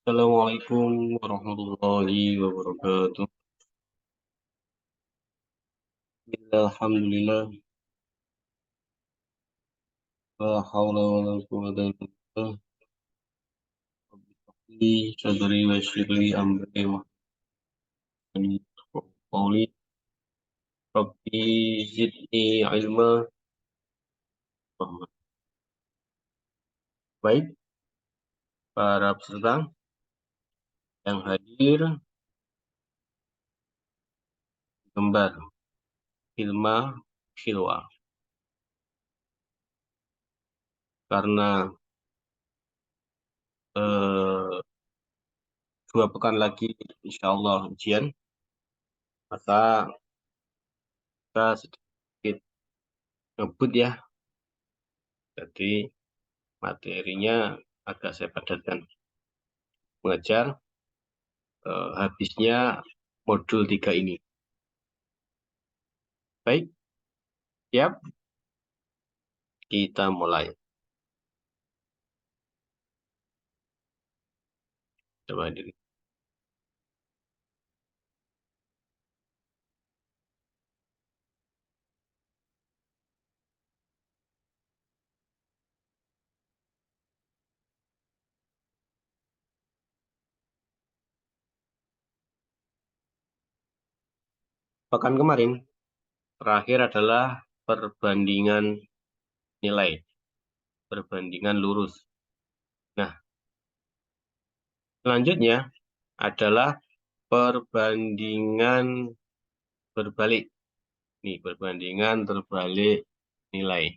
Assalamualaikum warahmatullahi wabarakatuh. Alhamdulillah, la haula wa la quwwata illa billah. Li sadri wa yassir li amri wa hlul qawli. Rabbi zidni ilma. Baik, para peserta yang hadir, gambar Hilma Hilwa. Karena eh, 2 pekan lagi insya Allah ujian, maka kita sedikit ngebut ya. Jadi materinya agak saya padatkan. Mengajar habisnya modul 3 ini. Baik, siap? Kita mulai. Coba diri. Pekan kemarin, terakhir adalah perbandingan nilai, perbandingan lurus. Nah, selanjutnya adalah perbandingan berbalik. Nih, perbandingan terbalik nilai.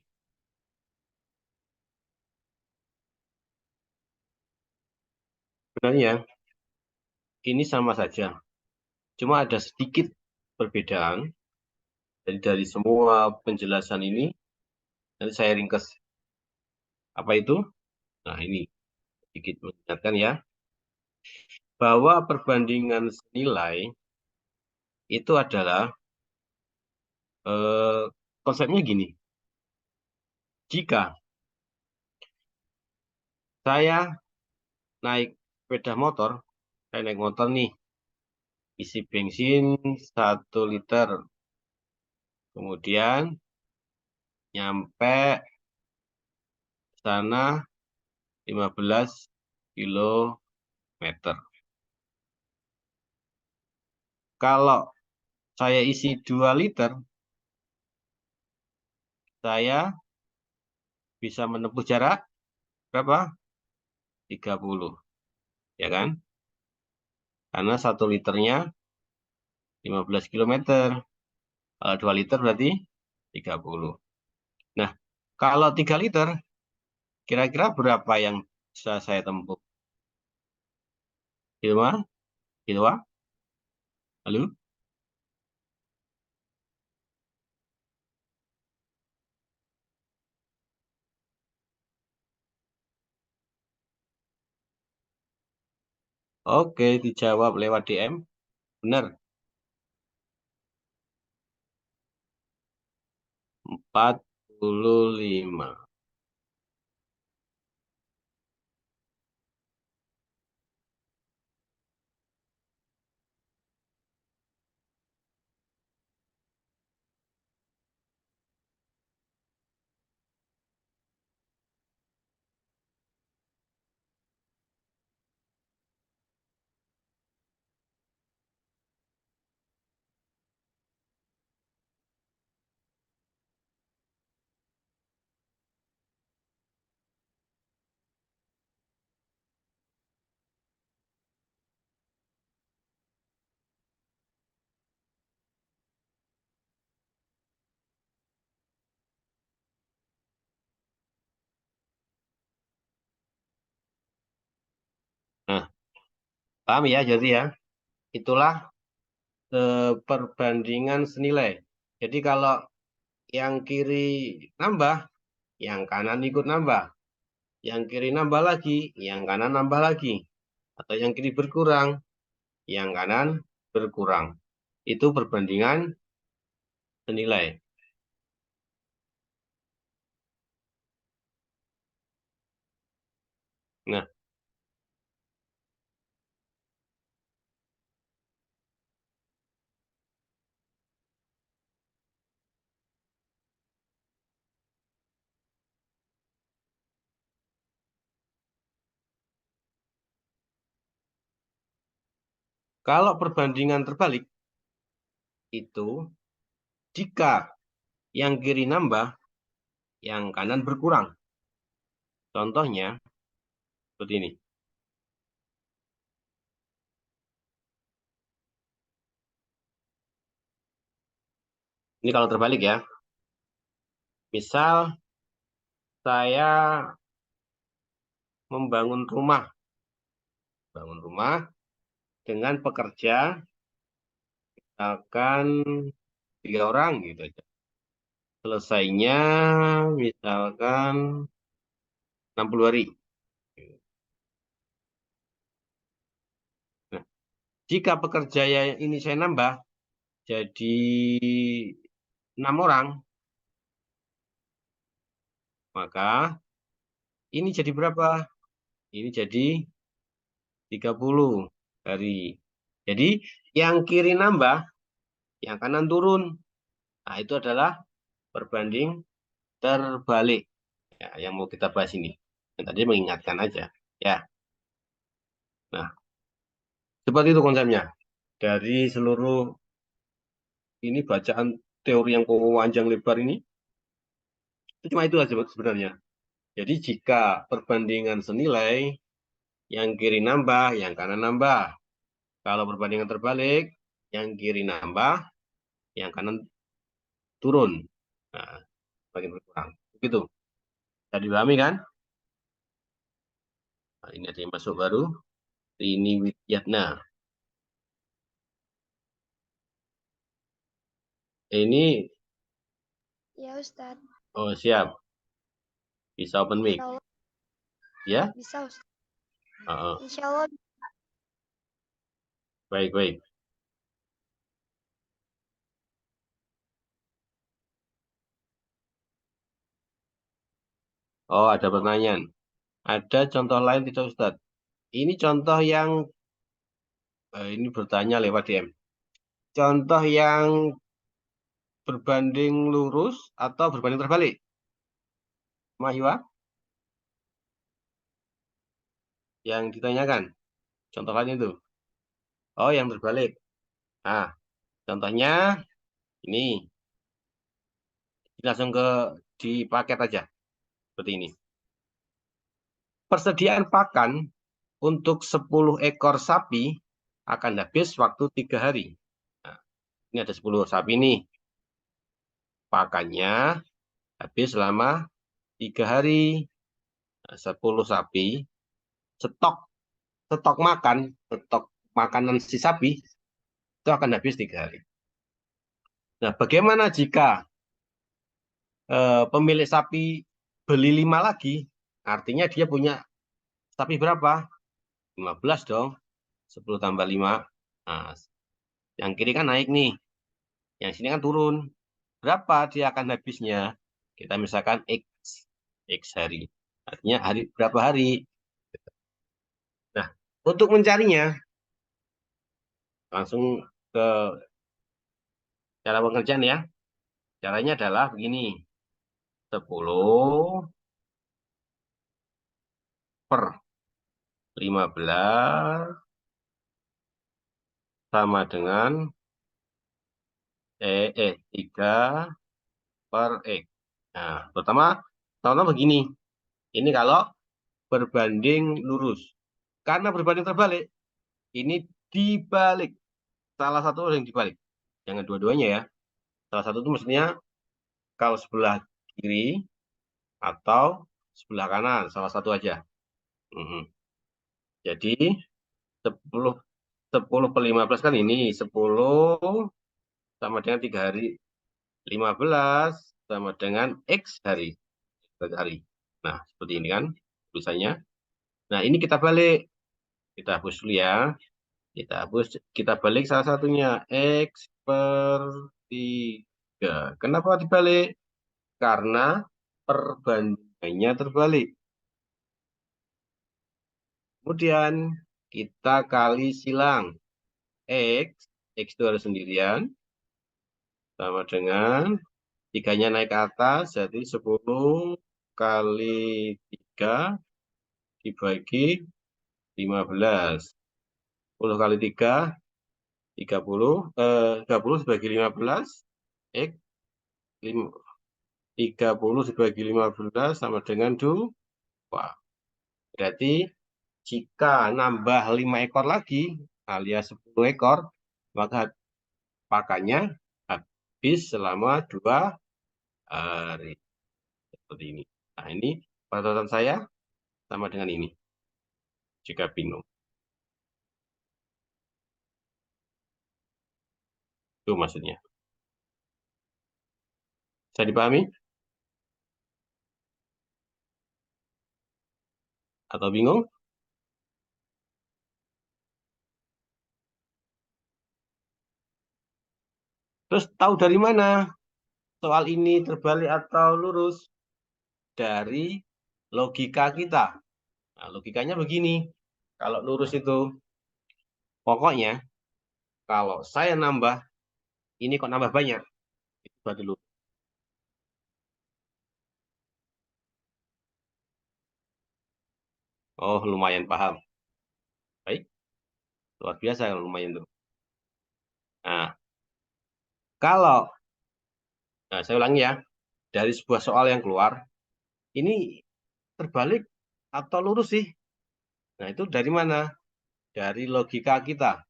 Sebenarnya ini sama saja, cuma ada sedikit perbedaan. Jadi dari semua penjelasan ini, nanti saya ringkas. Apa itu? Nah, ini sedikit mengingatkan ya, bahwa perbandingan nilai itu adalah eh, konsepnya gini. Jika saya naik sepeda motor, saya naik motor nih, isi bensin 1 liter, kemudian nyampe sana 15 kilometer. Kalau saya isi 2 liter, saya bisa menempuh jarak berapa? 30, ya kan? Karena 1 liternya 15 kilometer. Kalau 2 liter berarti 30. Nah, kalau 3 liter, kira-kira berapa yang bisa saya tempuh? Hilma? Hilwa? Halo? Oke, dijawab lewat DM. Benar, 45. Nah, paham ya jadi ya? Itulah perbandingan senilai. Jadi kalau yang kiri nambah, yang kanan ikut nambah. Yang kiri nambah lagi, yang kanan nambah lagi. Atau yang kiri berkurang, yang kanan berkurang. Itu perbandingan senilai. Nah, Kalau perbandingan terbalik, itu jika yang kiri nambah, yang kanan berkurang. Contohnya, seperti ini. Ini kalau terbalik ya. Misal, saya membangun rumah. Bangun rumah dengan pekerja akan 3 orang gitu aja. Selesainya misalkan 60 hari. Nah, jika pekerja yang ini saya nambah jadi 6 orang, maka ini jadi berapa? Ini jadi 30 hari. Jadi yang kiri nambah, yang kanan turun. Nah, itu adalah perbanding terbalik. Ya, yang mau kita bahas ini. Yang tadi mengingatkan aja. Ya. Nah, seperti itu konsepnya. Dari seluruh ini bacaan teori yang panjang lebar ini, itu cuma itu aja sebenarnya. Jadi jika perbandingan senilai, yang kiri nambah, yang kanan nambah. Kalau perbandingan terbalik, yang kiri nambah, yang kanan turun. Nah, makin berkurang. Begitu. Bisa dipahami kan? Nah, ini ada yang masuk baru. Rini Widyatna. Ini, Ya Ustadz. oh siap. Bisa open mic. Insya Allah Ya? bisa Ustadz. Uh, Insya Allah. baik, baik. Oh, ada pertanyaan. Ada contoh lain tidak, Ustadz? Ini contoh yang, ini bertanya lewat DM. Contoh yang berbanding lurus atau berbanding terbalik? Mahwa? Yang ditanyakan. Contoh lain itu. Oh, yang terbalik. Nah, contohnya ini. Langsung di paket aja. Seperti ini. Persediaan pakan untuk 10 ekor sapi akan habis waktu 3 hari. Nah, ini ada 10 sapi nih. Pakannya habis selama 3 hari. Nah, 10 sapi, stok makanan si sapi itu akan habis 3 hari. Nah, bagaimana jika pemilik sapi beli 5 lagi? Artinya dia punya sapi berapa? 15 dong. 10 tambah 5. Nah, yang kiri kan naik nih. Yang sini kan turun. Berapa dia akan habisnya? Kita misalkan X hari. Artinya berapa hari? Nah, untuk mencarinya, langsung ke cara pengerjaan ya. Caranya adalah begini. 10 per 15 sama dengan 3 per X. Nah, pertama begini. Ini kalau berbanding lurus. Karena berbanding terbalik, ini dibalik. Salah satu yang dibalik. Jangan dua-duanya ya. Salah satu itu maksudnya kalau sebelah kiri atau sebelah kanan. Salah satu aja. Jadi 10, 10 per 15 kan ini. 10 sama dengan 3 hari. 15 sama dengan X hari. Hari. Nah, seperti ini kan tulisannya. Nah, ini kita balik. Kita hapus dulu ya. Kita hapus, kita balik salah satunya. X per 3. Kenapa dibalik? Karena perbandingannya terbalik. Kemudian kita kali silang. X itu harus sendirian. Sama dengan 3-nya naik ke atas, jadi 10 kali 3 dibagi 15. 10 kali 3 30 dibagi 15 X 30 dibagi 15 sama dengan 2. Berarti jika nambah 5 ekor lagi alias 10 ekor, maka pakannya habis selama 2 hari. Seperti ini. Nah, ini catatan saya sama dengan ini. Jika bingung. Itu maksudnya. Bisa dipahami? Atau bingung? Terus tahu dari mana soal ini terbalik atau lurus? Dari logika kita. Nah, logikanya begini. Kalau lurus itu, pokoknya kalau saya nambah, ini kok nambah banyak. Itu berarti lurus. Oh, lumayan paham. Baik, luar biasa kalau lumayan tuh. Nah, kalau, nah saya ulangi ya, dari sebuah soal yang keluar, ini terbalik atau lurus sih? Nah, itu dari mana? Dari logika kita.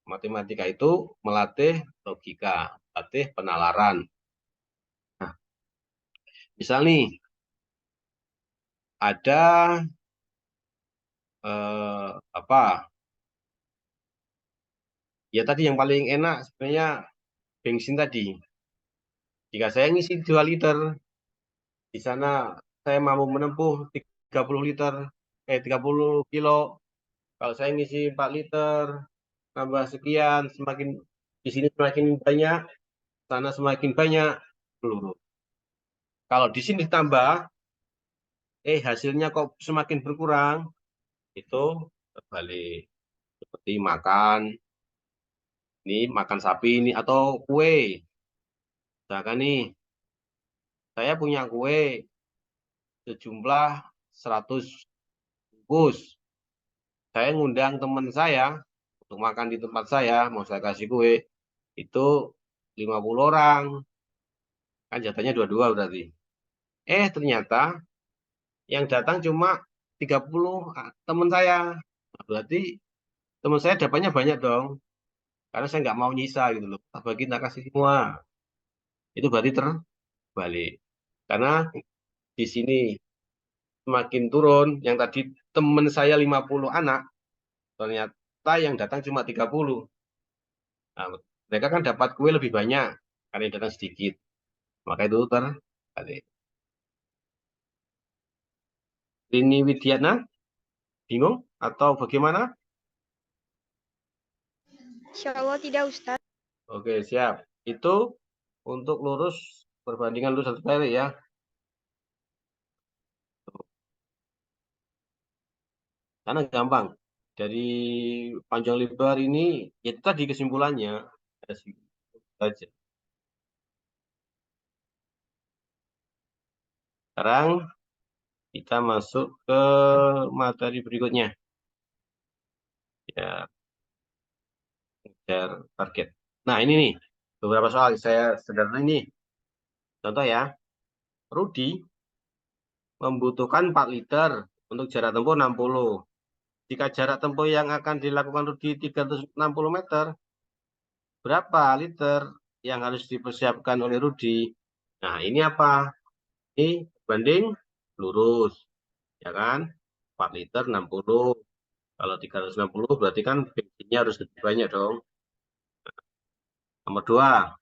Matematika itu melatih logika, melatih penalaran. Nah, misal nih, ada apa? Ya tadi yang paling enak sebenarnya bensin tadi. Jika saya ngisi 2 liter, di sana saya mampu menempuh 30 liter, 30 kilo. Kalau saya ngisi 4 liter, tambah sekian, semakin di sini semakin banyak, sana semakin banyak peluru. Kalau di sini ditambah, hasilnya kok semakin berkurang, itu terbalik. Seperti makan, ini makan sapi ini atau kue. Misalkan nih, saya punya kue sejumlah 100 bungkus. Saya ngundang teman saya untuk makan di tempat saya, mau saya kasih kue, itu 50 orang. Kan jatahnya dua-dua berarti. Ternyata yang datang cuma 30 teman saya. Nah, berarti teman saya dapatnya banyak dong. Karena saya nggak mau nyisa gitu loh. Bagi kita kasih semua. Itu berarti terbalik. Karena di sini semakin turun, yang tadi teman saya 50 anak, ternyata yang datang cuma 30. Nah, mereka kan dapat kue lebih banyak karena yang datang sedikit. Maka itu terbalik. Ini Widiatna, bingung atau bagaimana? Insya Allah tidak, Ustadz. Oke, siap. Itu untuk lurus perbandingan lurus dan terbalik ya. Karena gampang. Dari panjang lebar ini, ya itu tadi kesimpulannya. Ya, saja. Sekarang kita masuk ke materi berikutnya. Ya, target. Nah, ini nih, beberapa soal saya sederhana ini. Contoh ya, Rudi membutuhkan 4 liter untuk jarak tempuh 60. Jika jarak tempuh yang akan dilakukan Rudi 360 meter, berapa liter yang harus dipersiapkan oleh Rudi? Nah, ini apa? Ini banding lurus, ya kan? 4 liter 60. Kalau 360 berarti kan bensinnya harus lebih banyak dong. Nomor 2,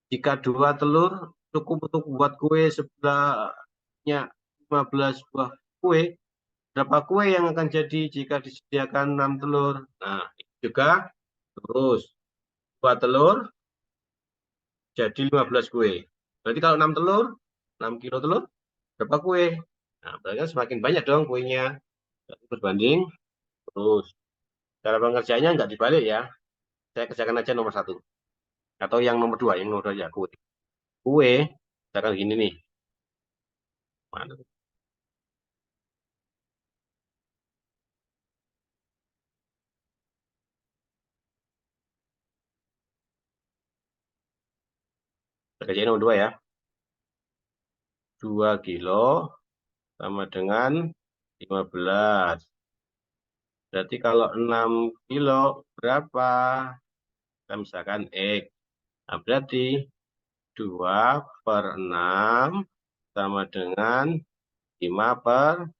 jika 2 telur cukup untuk buat kue sebelahnya 15 buah kue, berapa kue yang akan jadi jika disediakan 6 telur? Nah, ini juga terus 2 telur jadi 15 kue. Berarti kalau 6 telur, 6 kilo telur, berapa kue? Nah, berarti kan semakin banyak dong kuenya. Berarti berbanding terus. Cara pengerjaannya nggak dibalik ya. Saya kerjakan aja nomor 1. Atau yang nomor 2, yang nomor 2 ya kue. Kue, misalkan gini nih. Mana? Kerjain nomor 2 ya. 2 kilo sama dengan 15. Berarti kalau 6 kilo berapa? Kita misalkan X. Nah, berarti 2/6 sama dengan 5 per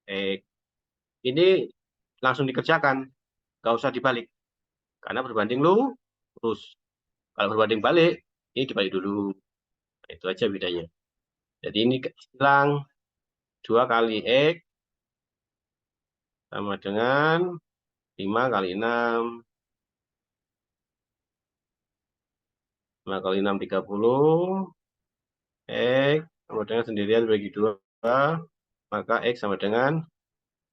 X. Ini langsung dikerjakan. Nggak usah dibalik. Karena berbanding lurus. Kalau berbanding balik, ini dibalik dulu. Nah, itu aja bedanya. Jadi ini hilang 2 kali X sama dengan 5 kali 6. 5 kali 6, 30. X sama dengan sendirian bagi 2. Maka X sama dengan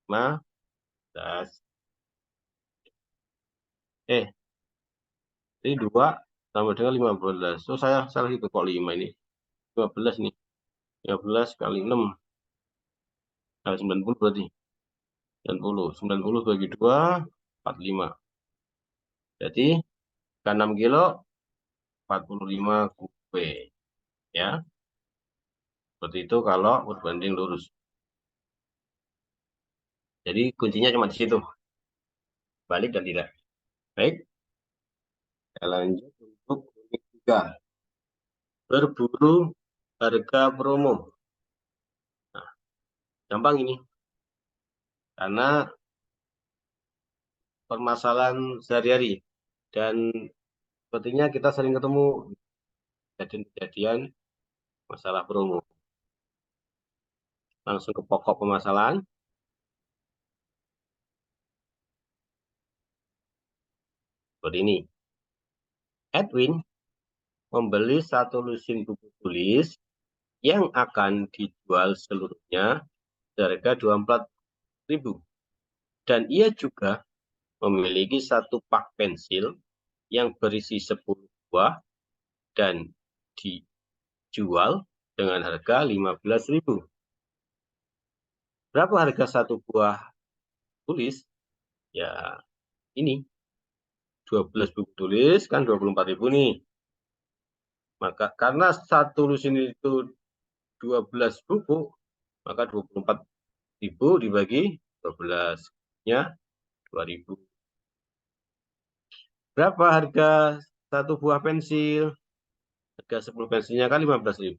15. Ini 2 sama dengan 15. So, saya salah itu kok 5 ini. 15 nih. 15 kali 6. Nah, 90 berarti. 90. 90 bagi 2, 45. Jadi, kan 6 kilo, 45 kube. Ya, seperti itu kalau berbanding lurus. Jadi, kuncinya cuma di situ. Balik dan tidak. Baik, kita lanjut untuk unit 3. Berburu harga promo. Nah, gampang ini. Karena permasalahan sehari-hari. Dan sepertinya kita sering ketemu kejadian-kejadian masalah promo. Langsung ke pokok permasalahan. Seperti ini. Edwin membeli satu lusin buku tulis yang akan dijual seluruhnya seharga 24.000. Dan ia juga memiliki satu pak pensil yang berisi 10 buah dan dijual dengan harga 15.000. Berapa harga satu buah tulis? Ya, ini 12 buku tulis kan 24.000 nih. Maka karena satu lusin itu 12 buku, maka 24.000 dibagi 12-nya 2.000. Berapa harga satu buah pensil? Harga 10 pensilnya kan 15.000.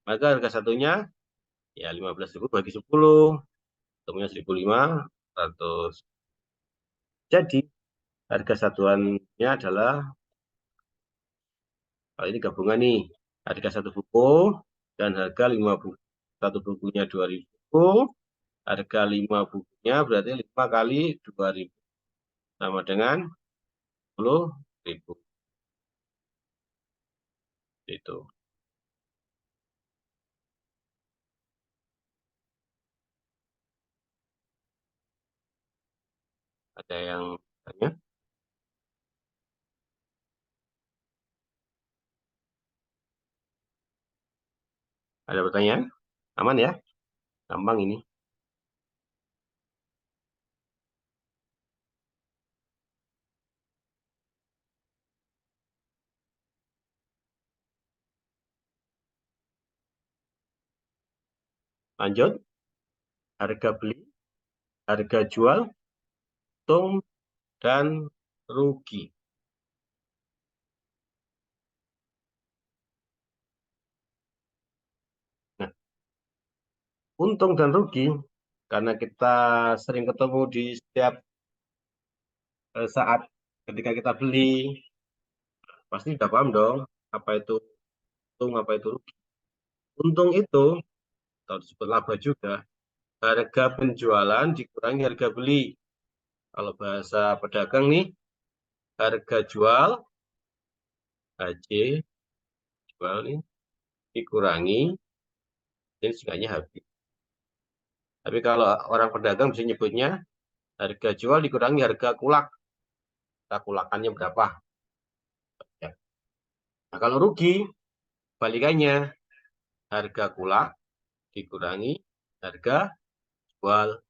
Maka harga satunya ya 15.000 bagi 10. Ketemunya 1.500. Jadi harga satuannya adalah, kalau ini gabungan nih, harga satu buku dan harga 5 buku. Satu bukunya 2.000, harga 5 bukunya berarti 5 kali 2.000 sama dengan 10.000. Itu. Ada yang tanya? Ada pertanyaan? Aman ya? Gampang ini. Lanjut. Harga beli, harga jual, untung, dan rugi. Nah, untung dan rugi, karena kita sering ketemu di setiap saat ketika kita beli, pasti sudah paham dong, apa itu untung, apa itu rugi. Untung itu, atau disebut laba juga, harga penjualan dikurangi harga beli. Kalau bahasa pedagang nih, harga jual, HJ, jual nih, dikurangi, ini seenggaknya habis. Tapi kalau orang pedagang bisa nyebutnya, harga jual dikurangi harga kulak. Kita kulakannya berapa. Ya. Nah, kalau rugi, balikannya, harga kulak dikurangi harga jual.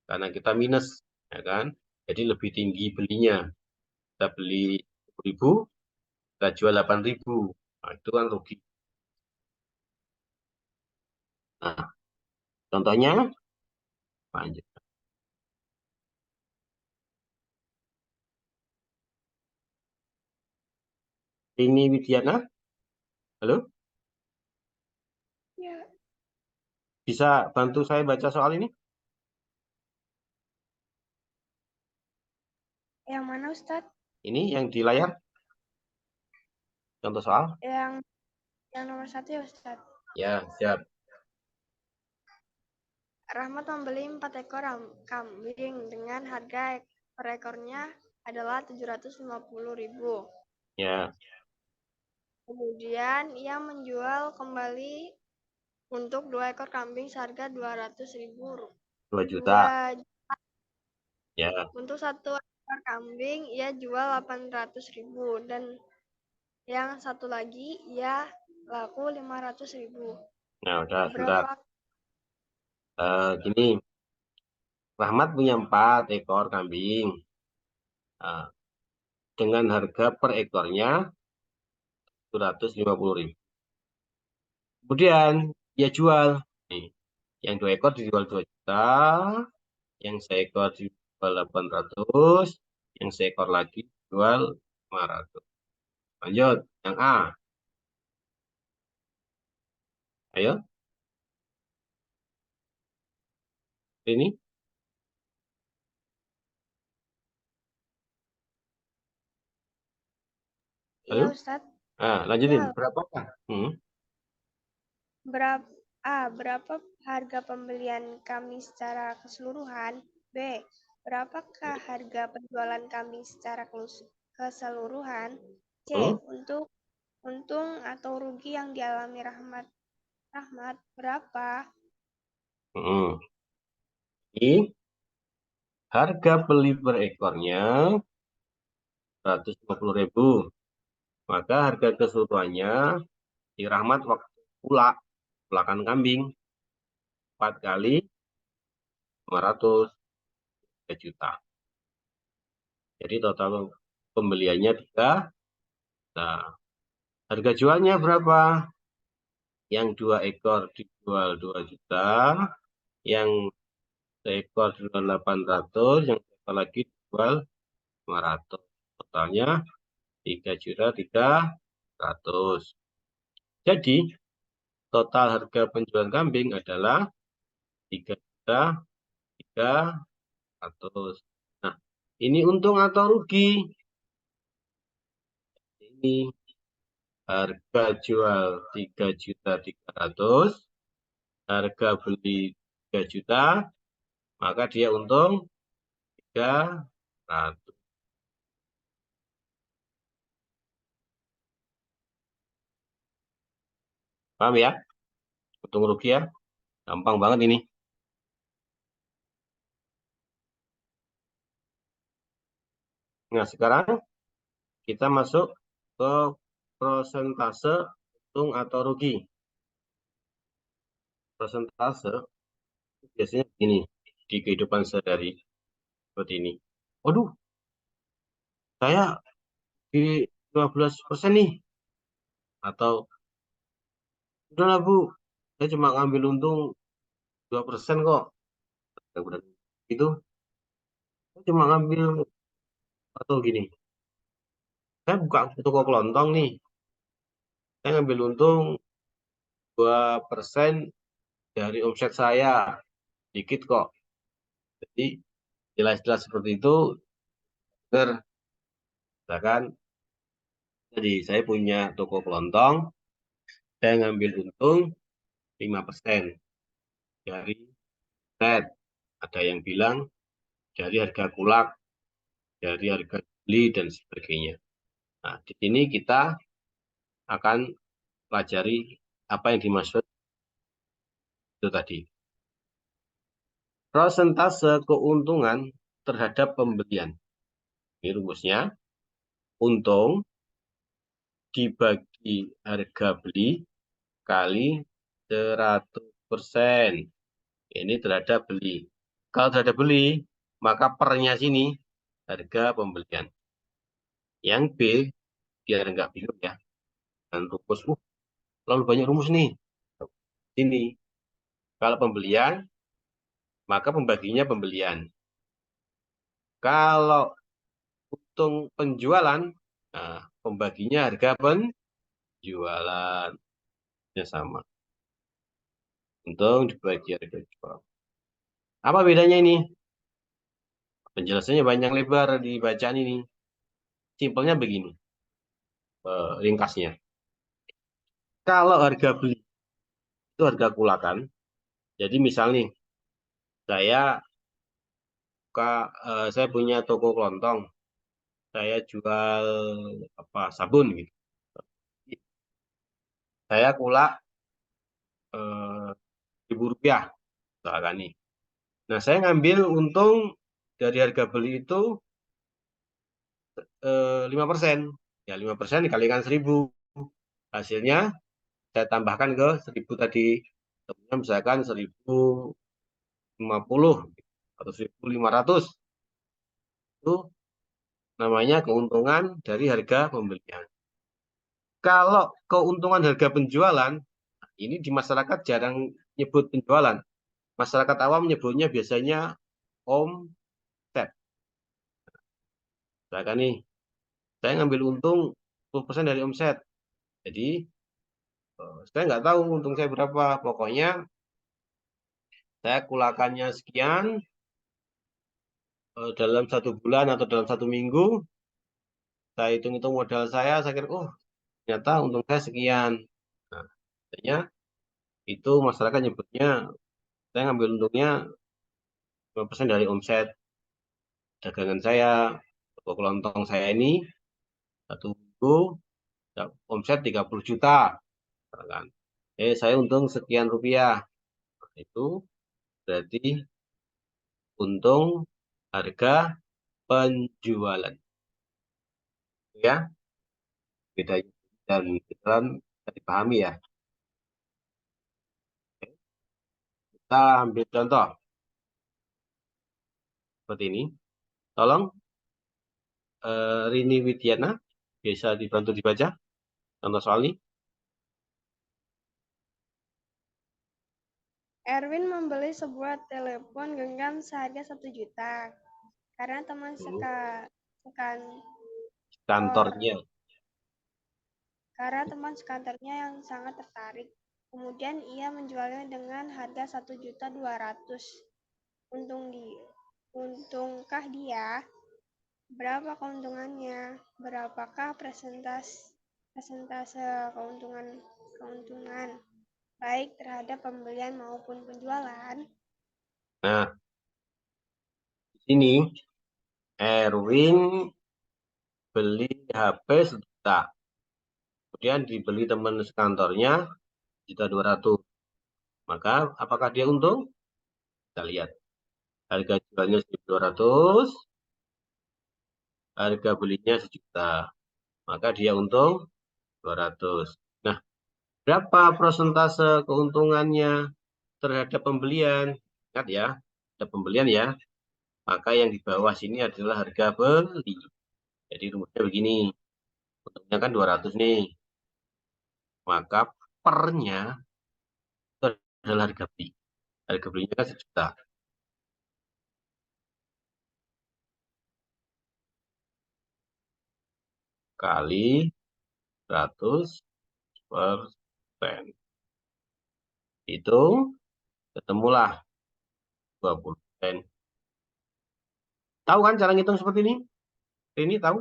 Karena kita minus, ya kan? Jadi lebih tinggi belinya. Kita beli 10.000, kita jual 8.000. Nah, itu kan rugi. Nah, contohnya, lanjut. Ini Widiana, halo? Ya, Bisa bantu saya baca soal ini? yang mana Ustadz? Ini yang di layar, contoh soal. Yang nomor 1 ya Ustadz. Ya, siap. Rahmat membeli 4 ekor kambing dengan harga per ekornya adalah 750.000. Ya, Kemudian ia menjual kembali untuk 2 ekor kambing seharga 200.000. 2 juta. Ya, Untuk 1 ekor kambing ia jual 800.000 dan yang satu lagi ia laku 500.000. nah udah, sebentar. Berapa? Gini, Rahmat punya 4 ekor kambing. Nah, dengan harga per ekornya 250.000. Kemudian dia jual. Nih, yang 2 ekor dijual 2 juta, yang seekor dijual 800, yang seekor lagi dijual 500. Lanjut, yang A. Ayo, ini. Iya Halo? Ustadz. Nah, lanjutin. Iya. Berapakah? Berapa harga pembelian kami secara keseluruhan? B. Berapakah harga penjualan kami secara keseluruhan? C. Hmm, Untuk untung atau rugi yang dialami Rahmat berapa? hmm. Ini harga beli per ekornya 150.000. Maka harga keseluruhannya di Rahmat waktu pulakan kambing 4 kali 500 juta. Jadi total pembeliannya 3. Nah, harga jualnya berapa? Yang 2 ekor dijual 2 juta, yang seekor dijual 800, yang seekor lagi dijual 500. Totalnya 3.300.000. Jadi total harga penjualan kambing adalah 3.300.000. Nah, ini untung atau rugi? Ini harga jual 3.300.000, harga beli 3 juta, maka dia untung 300. Paham ya? Untung rugi ya? Gampang banget ini. Nah, sekarang kita masuk ke persentase untung atau rugi. Persentase biasanya begini di kehidupan sehari seperti ini. Waduh, saya di 15% nih. Atau, udahlah Bu, saya cuma ngambil untung 2% kok. Udah gitu, saya cuma ngambil, atau gini, saya buka toko kelontong nih, saya ngambil untung 2% dari omset saya, dikit kok. Jadi, jelas-jelas seperti itu, misalkan, jadi saya punya toko kelontong, saya ngambil untung 5% dari net. Ada yang bilang dari harga kulak, dari harga beli, dan sebagainya. Nah, di sini kita akan pelajari apa yang dimaksud itu tadi. Persentase keuntungan terhadap pembelian. Ini rumusnya, untung dibagi harga beli kali 100%. Ini terhadap beli. Kalau terhadap beli, maka pernya sini harga pembelian. Yang B, biar nggak bingung ya, Dan rumus, terlalu banyak rumus nih. Ini, kalau pembelian, maka pembaginya pembelian. Kalau untung penjualan, nah, pembaginya harga penjualan. Ya sama. Untung dibagi harga jual. Apa bedanya ini? Penjelasannya banyak lebar di bacaan ini. Simpelnya begini, ringkasnya. Kalau harga beli itu harga kulakan. Jadi misal nih, saya saya punya toko kelontong, saya jual apa sabun gitu. Saya kulak eh, Rp1.000, misalkan nih. Nah, saya ngambil untung dari harga beli itu 5%. Ya 5% dikalikan 1.000. Hasilnya saya tambahkan ke 1.000 tadi. Tentunya misalkan 1.050 atau 1.500. Itu namanya keuntungan dari harga pembelian. Kalau keuntungan harga penjualan, ini di masyarakat jarang nyebut penjualan. Masyarakat awam menyebutnya biasanya omset. Misalkan nih, saya ngambil untung 10% dari omset. Jadi, saya nggak tahu untung saya berapa. Pokoknya, saya kulakannya sekian, dalam 1 bulan atau dalam 1 minggu, saya hitung-hitung modal saya kira, oh, ternyata untung saya sekian. Nah, artinya itu masyarakat nyebutnya, saya ngambil untungnya 5% dari omset dagangan saya, toko kelontong saya ini, 1 minggu, omset 30 juta. Kan. Saya untung sekian rupiah. Nah, itu berarti untung harga penjualan. Ya, bedanya dan besaran bisa dipahami ya. Kita ambil contoh seperti ini. Tolong Rini Widiana bisa dibantu dibaca contoh soal ini. Erwin membeli sebuah telepon genggam seharga 1 juta karena teman Kantornya. sekantornya yang sangat tertarik. Kemudian ia menjualnya dengan harga 1.200.000. Untungkah dia? Berapa keuntungannya? Berapakah persentase keuntungan baik terhadap pembelian maupun penjualan? Nah, di sini Erwin beli HP 1 juta. Kemudian dibeli teman sekantornya 1.200.000. Maka apakah dia untung? Kita lihat. Harga jualnya 1.200, harga belinya 1 juta. Maka dia untung 200. Nah, berapa persentase keuntungannya terhadap pembelian? Ingat ya, ada pembelian ya. Maka yang di bawah sini adalah harga beli. Jadi rumusnya begini. Untungnya kan 200 nih. Maka pernya itu adalah harga beli. Harga belinya kan 1 juta. Kali 100%. Itu ketemulah 20%. Tahu kan cara ngitung seperti ini? Ini tahu?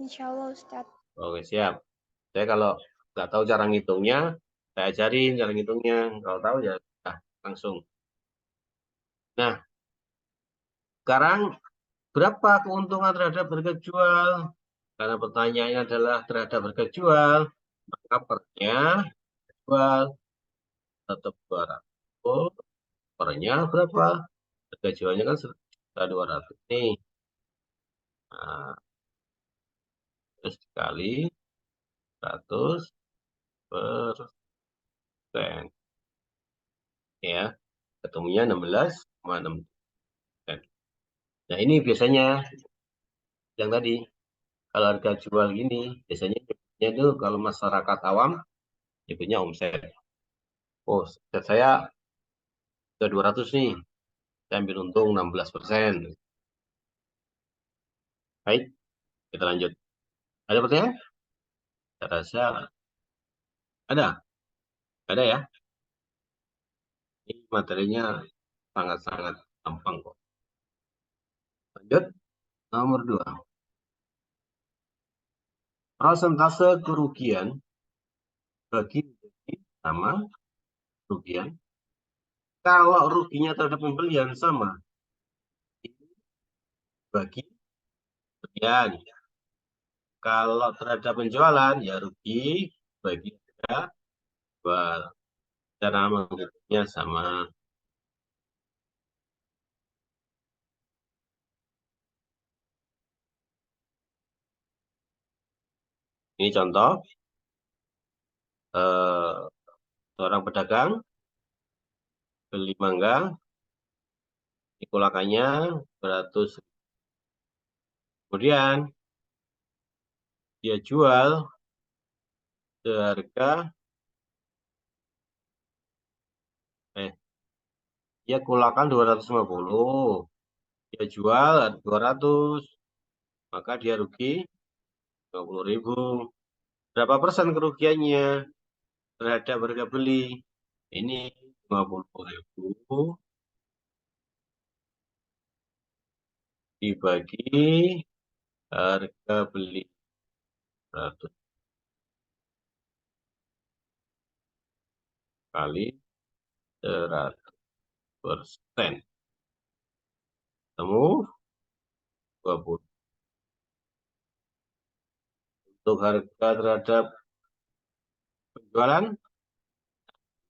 Insya Allah, Ustadz. Oke, siap. Saya kalau nggak tahu cara ngitungnya, saya ajarin cara ngitungnya. Kalau tahu ya langsung. Nah, sekarang berapa keuntungan terhadap harga jual? Karena pertanyaannya adalah terhadap harga jual, maka pernya jual tetap 200. Pernya berapa? Harga jualnya kan 1.200 nih. Nah, terus dikali 100%. Ya, ketemunya 16,6%. Nah, ini biasanya yang tadi Kalau harga jual gini, biasanya itu kalau masyarakat awam, nyebutnya omset. Oh, omset saya ke 200 nih, saya ambil untung 16%. Baik, kita lanjut. Ada pertanyaan? Saya rasa ada. Ada ya. Ini materinya sangat-sangat gampang kok. Lanjut, nomor 2. Persentase kerugian bagi sama kerugian. Kalau ruginya terhadap pembelian sama, bagi kerugian. Kalau terhadap penjualan, ya rugi bagi harga jual. Cara menghitungnya sama. Ini contoh, eh, seorang pedagang beli mangga, dikulakannya 100. Kemudian dia jual seharga, dia kulakan 250. Dia jual 200, maka dia rugi 50.000. Berapa persen kerugiannya terhadap harga beli? Ini 50.000 dibagi harga beli 100 kali 100%. Temu 20. Untuk harga terhadap penjualan,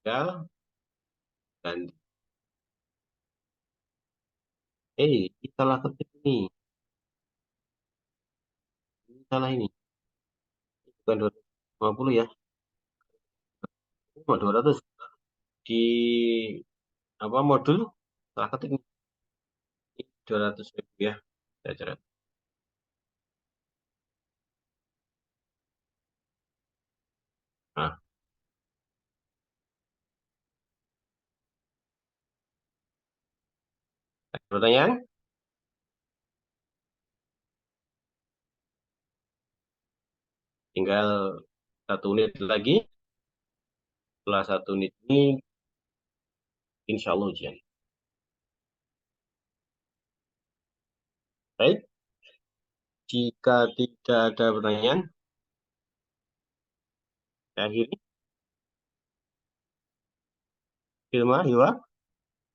tinggal dan kita salah ketik nih. Ini salah ini. Bukan 250 ya. Cuma 200 di apa modul salah ketik nih. 200.000 ya. Saya coret. Nah, ada pertanyaan? Tinggal 1 unit lagi. Setelah 1 unit ini, insya Allah ujian. Baik, jika tidak ada pertanyaan, saya akhiri. Firma, Hiwa,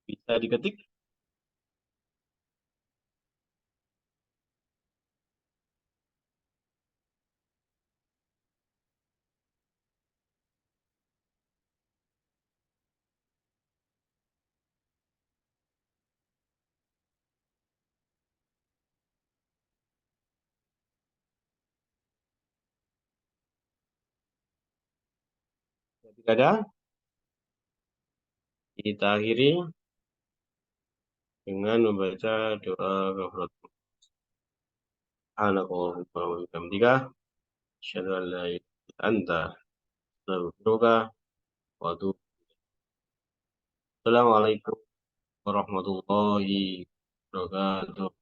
bisa diketik. Jika tidak ada, kita akhiri dengan membaca doa kafaratul Subhanakallahumma asyhadu an la ilaha illa anta astaghfiruka wa atubu. Assalamualaikum warahmatullahi wabarakatuh.